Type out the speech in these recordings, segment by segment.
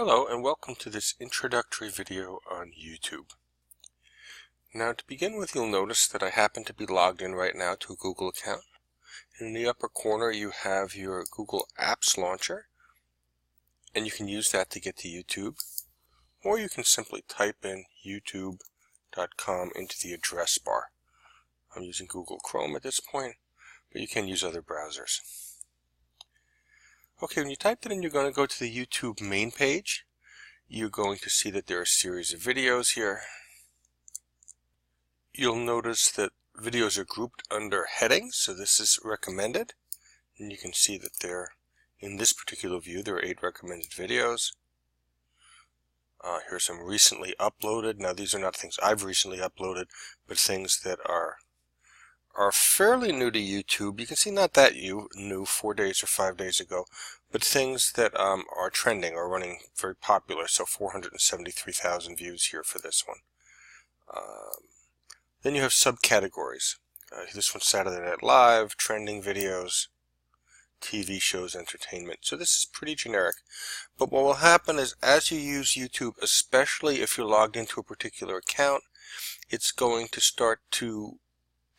Hello and welcome to this introductory video on YouTube. Now to begin with, you'll notice that I happen to be logged in right now to a Google account. In the upper corner you have your Google Apps launcher, and you can use that to get to YouTube, or you can simply type in youtube.com into the address bar. I'm using Google Chrome at this point, but you can use other browsers. Okay, when you typed it in, you're going to go to the YouTube main page. You're going to see that there are a series of videos here. You'll notice that videos are grouped under headings, so this is recommended. And you can see that in this particular view, there are 8 recommended videos. Here's some recently uploaded. Now these are not things I've recently uploaded, but things that are fairly new to YouTube. You can see not that new, 4 days or 5 days ago, but things that are trending or running very popular. So 473,000 views here for this one. Then you have subcategories. This one's Saturday Night Live, trending videos, TV shows, entertainment. So this is pretty generic. But what will happen is as you use YouTube, especially if you're logged into a particular account, it's going to start to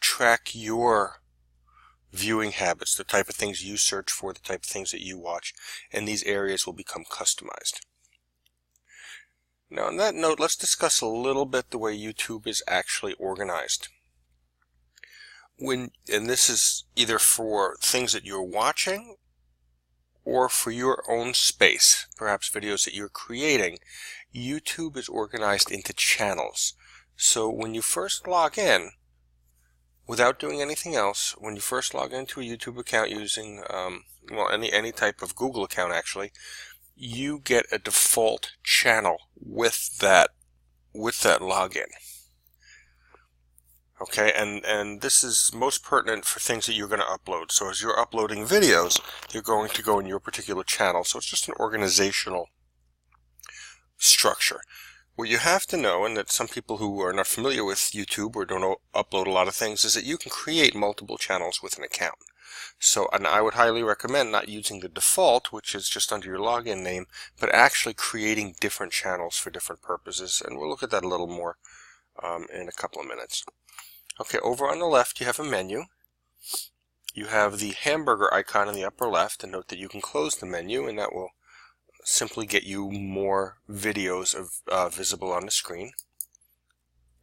track your viewing habits, the type of things you search for, the type of things that you watch, and these areas will become customized. Now on that note, let's discuss a little bit the way YouTube is actually organized. And this is either for things that you're watching or for your own space, perhaps videos that you're creating. YouTube is organized into channels. So when you first log in, without doing anything else, when you first log into a YouTube account using any type of Google account actually, you get a default channel with that login. Okay, and this is most pertinent for things that you're going to upload. So as you're uploading videos, they're going to go in your particular channel. So it's just an organizational structure. What you have to know, and that some people who are not familiar with YouTube or don't upload a lot of things, is that you can create multiple channels with an account. So, and I would highly recommend not using the default, which is just under your login name, but actually creating different channels for different purposes. And we'll look at that a little more in a couple of minutes. Okay, over on the left you have a menu. You have the hamburger icon in the upper left, and note that you can close the menu, and that will simply get you more videos visible on the screen,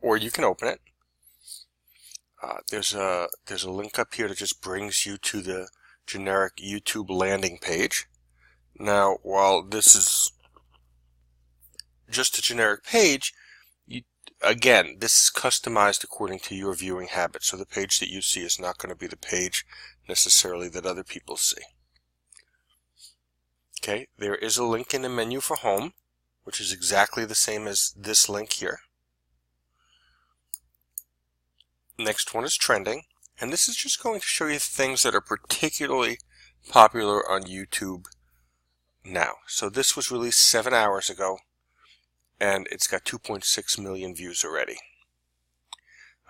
or you can open it. There's a link up here that just brings you to the generic YouTube landing page. Now, while this is just a generic page, again, this is customized according to your viewing habits. So the page that you see is not going to be the page necessarily that other people see. Okay, there is a link in the menu for home, which is exactly the same as this link here. Next one is trending, and this is just going to show you things that are particularly popular on YouTube now. So this was released 7 hours ago, and it's got 2.6 million views already.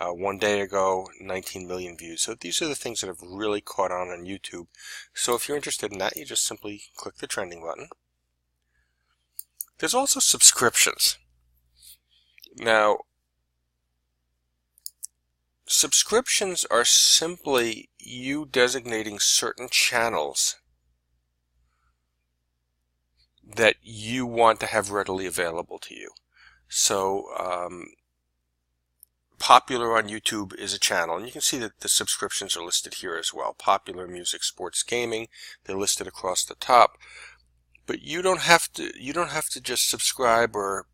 1 day ago, 19 million views. So these are the things that have really caught on YouTube. So if you're interested in that, you just simply click the trending button. There's also subscriptions. Now, subscriptions are simply you designating certain channels that you want to have readily available to you. So, popular on YouTube is a channel, and you can see that the subscriptions are listed here as well. Popular, music, sports, gaming, they're listed across the top. But you don't have to just subscribe or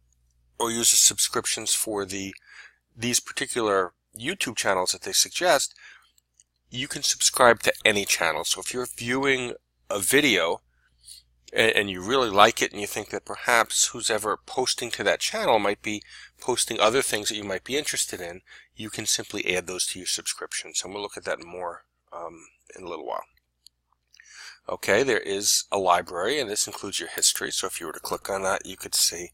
use the subscriptions for these particular YouTube channels that they suggest. You can subscribe to any channel. So if you're viewing a video and you really like it, and you think that perhaps who's ever posting to that channel might be posting other things that you might be interested in, you can simply add those to your subscriptions. And we'll look at that more in a little while. Okay, there is a library, and this includes your history. So if you were to click on that, you could see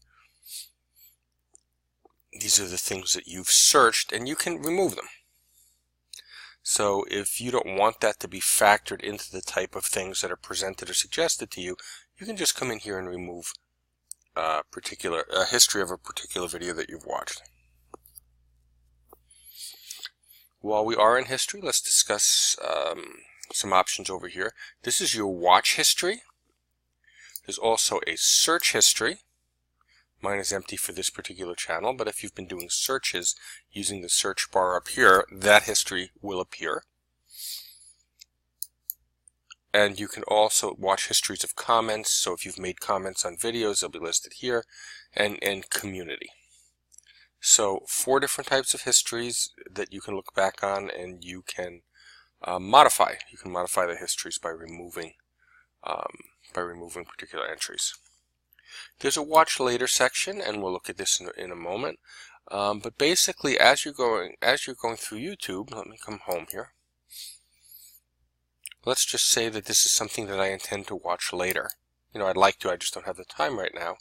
these are the things that you've searched, and you can remove them. So if you don't want that to be factored into the type of things that are presented or suggested to you, you can just come in here and remove history of a particular video that you've watched. While we are in history, let's discuss some options over here. This is your watch history. There's also a search history. Mine is empty for this particular channel, but if you've been doing searches using the search bar up here, that history will appear. And you can also watch histories of comments, so if you've made comments on videos, they'll be listed here, and community. So 4 different types of histories that you can look back on, and you can modify. You can modify the histories by removing particular entries. There's a watch later section, and we'll look at this in a moment. But basically, as you're going through YouTube, let me come home here. Let's just say that this is something that I intend to watch later. I'd like to, I just don't have the time right now.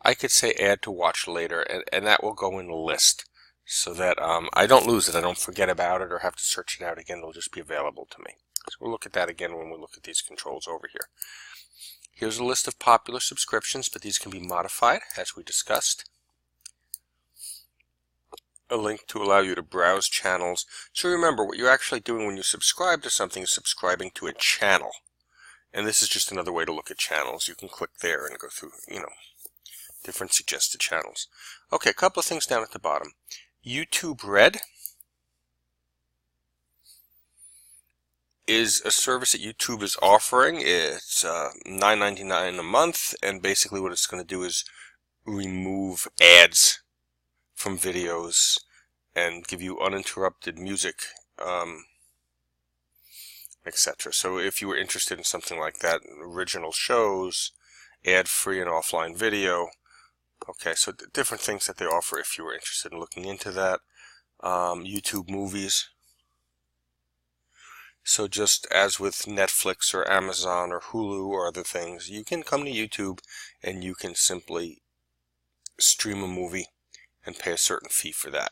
I could say add to watch later, and that will go in the list so that I don't lose it, I don't forget about it or have to search it out again. It'll just be available to me. So we'll look at that again when we look at these controls over here. Here's a list of popular subscriptions, but these can be modified as we discussed. A link to allow you to browse channels. So remember, what you're actually doing when you subscribe to something is subscribing to a channel. And this is just another way to look at channels. You can click there and go through, different suggested channels. Okay, a couple of things down at the bottom. YouTube Red is a service that YouTube is offering. It's $9.99 a month, and basically what it's going to do is remove ads from videos and give you uninterrupted music, etc. So if you were interested in something like that, original shows, ad-free and offline video, okay, so different things that they offer if you were interested in looking into that. YouTube movies. So just as with Netflix or Amazon or Hulu or other things, you can come to YouTube and you can simply stream a movie and pay a certain fee for that.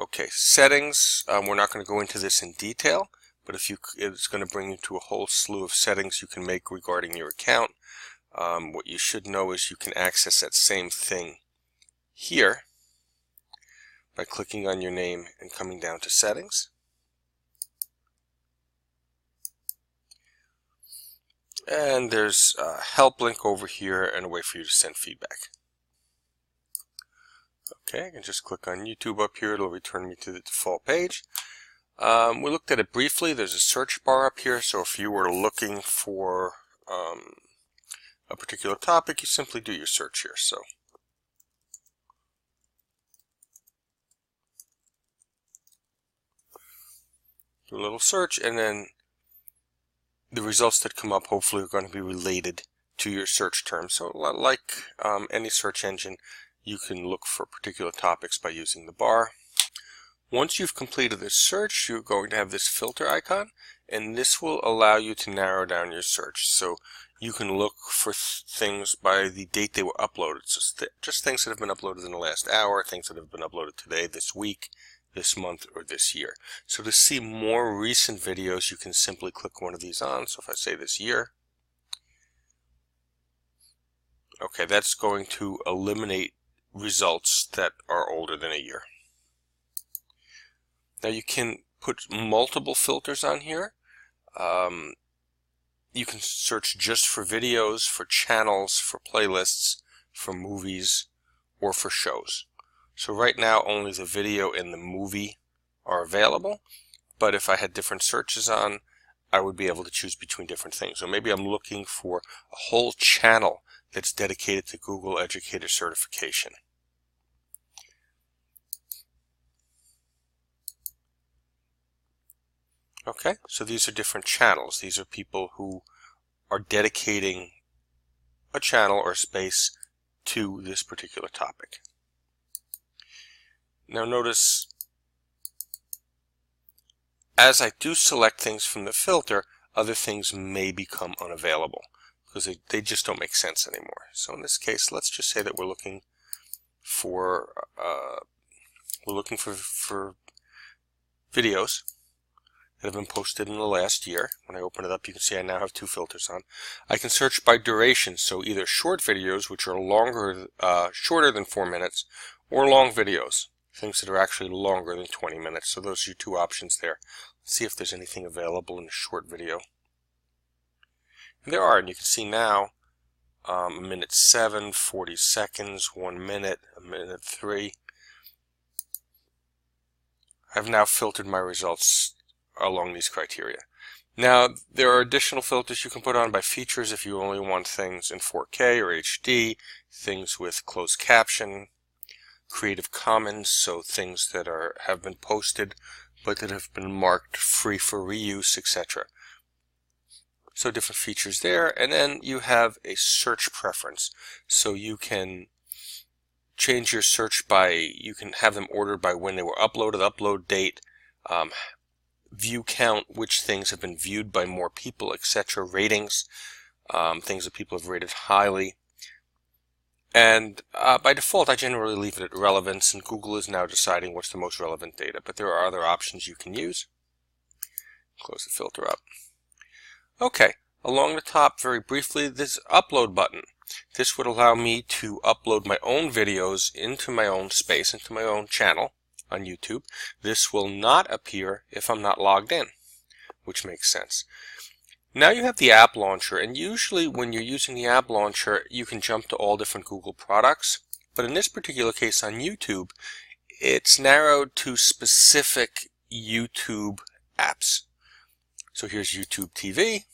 Okay, settings. We're not going to go into this in detail, but it's going to bring you to a whole slew of settings you can make regarding your account. What you should know is you can access that same thing here by clicking on your name and coming down to settings. And there's a help link over here and a way for you to send feedback. Okay, I can just click on YouTube up here. It'll return me to the default page. We looked at it briefly. There's a search bar up here, so if you were looking for a particular topic, you simply do your search here. So do a little search, and then the results that come up hopefully are going to be related to your search term. So like any search engine, you can look for particular topics by using the bar. Once you've completed this search, you're going to have this filter icon, and this will allow you to narrow down your search. So you can look for things by the date they were uploaded. So just things that have been uploaded in the last hour, things that have been uploaded today, this week, this month, or this year. So to see more recent videos, you can simply click one of these on. So if I say this year, okay, that's going to eliminate results that are older than a year. Now you can put multiple filters on here. You can search just for videos, for channels, for playlists, for movies, or for shows. So right now only the video and the movie are available, but if I had different searches on, I would be able to choose between different things. So maybe I'm looking for a whole channel that's dedicated to Google Educator certification. Okay, so these are different channels. These are people who are dedicating a channel or space to this particular topic. Now notice, as I do select things from the filter, other things may become unavailable because they just don't make sense anymore. So in this case, let's just say that we're looking for videos, that have been posted in the last year. When I open it up, you can see I now have 2 filters on. I can search by duration, so either short videos, which are shorter than 4 minutes, or long videos, things that are actually longer than 20 minutes. So those are your 2 options there. Let's see if there's anything available in a short video. And there are, and you can see now, 1:07, 40 seconds, 1 minute, 1:03. I've now filtered my results along these criteria. Now, there are additional filters you can put on by features if you only want things in 4K or HD, things with closed caption, Creative Commons, so things that have been posted but that have been marked free for reuse, etc. So different features there, and then you have a search preference. So you can change your search you can have them ordered by when they were uploaded, upload date, view count, which things have been viewed by more people, etc., ratings, things that people have rated highly. And by default, I generally leave it at relevance, and Google is now deciding what's the most relevant data, but there are other options you can use. Close the filter up. Okay, along the top, very briefly, this upload button. This would allow me to upload my own videos into my own space, into my own channel on YouTube. This will not appear if I'm not logged in, which makes sense. Now you have the app launcher, and usually when you're using the app launcher, you can jump to all different Google products. But in this particular case on YouTube, it's narrowed to specific YouTube apps. So here's YouTube TV.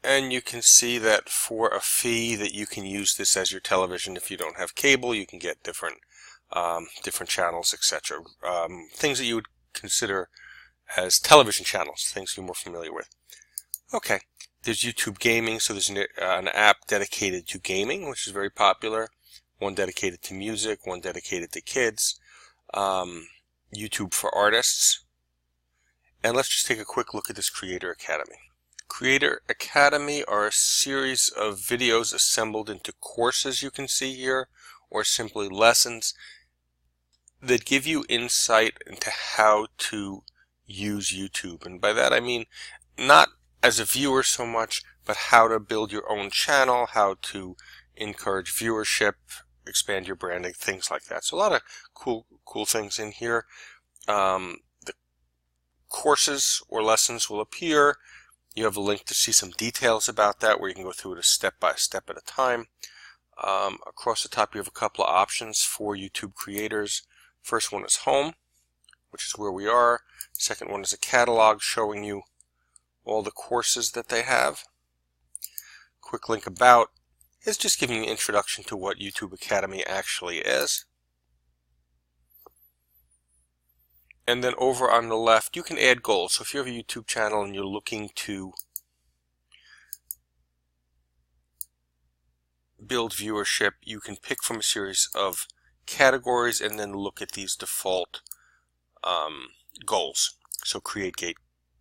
And you can see that for a fee that you can use this as your television. If you don't have cable, you can get different channels, etc. Things that you would consider as television channels, things you're more familiar with. Okay, there's YouTube Gaming, so there's an app dedicated to gaming, which is very popular. One dedicated to music, one dedicated to kids. YouTube for artists. And let's just take a quick look at this Creator Academy. Creator Academy are a series of videos assembled into courses, you can see here, or simply lessons that give you insight into how to use YouTube. And by that I mean not as a viewer so much, but how to build your own channel, how to encourage viewership, expand your branding, things like that. So a lot of cool things in here. The courses or lessons will appear. You have a link to see some details about that, where you can go through it step by step at a time. Across the top, you have a couple of options for YouTube creators. First one is Home, which is where we are. Second one is a catalog showing you all the courses that they have. Quick link About is just giving you an introduction to what YouTube Academy actually is. And then over on the left, you can add goals. So if you have a YouTube channel and you're looking to build viewership, you can pick from a series of categories and then look at these default goals. So create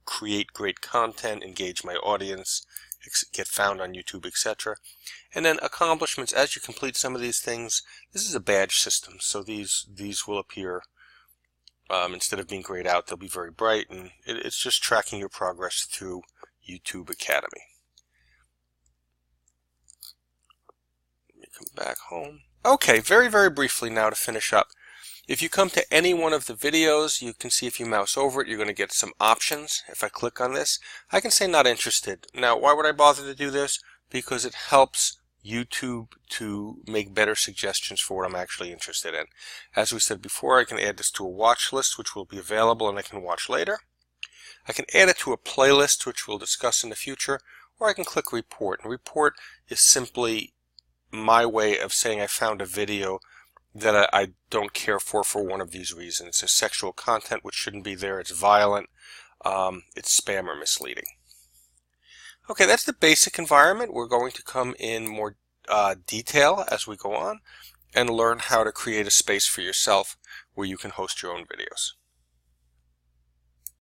great content, engage my audience, get found on YouTube, etc. And then accomplishments. As you complete some of these things, this is a badge system, so these will appear. Instead of being grayed out, they'll be very bright, and it's just tracking your progress through YouTube Academy. Let me come back home. Okay, very briefly now to finish up. If you come to any one of the videos, you can see if you mouse over it, you're going to get some options. If I click on this, I can say not interested. Now, why would I bother to do this? Because it helps YouTube to make better suggestions for what I'm actually interested in. As we said before, I can add this to a watch list, which will be available and I can watch later. I can add it to a playlist, which we'll discuss in the future, or I can click Report. And Report is simply my way of saying I found a video that I don't care for one of these reasons. It's sexual content, which shouldn't be there. It's violent. It's spam or misleading. Okay, that's the basic environment. We're going to come in more detail as we go on and learn how to create a space for yourself where you can host your own videos.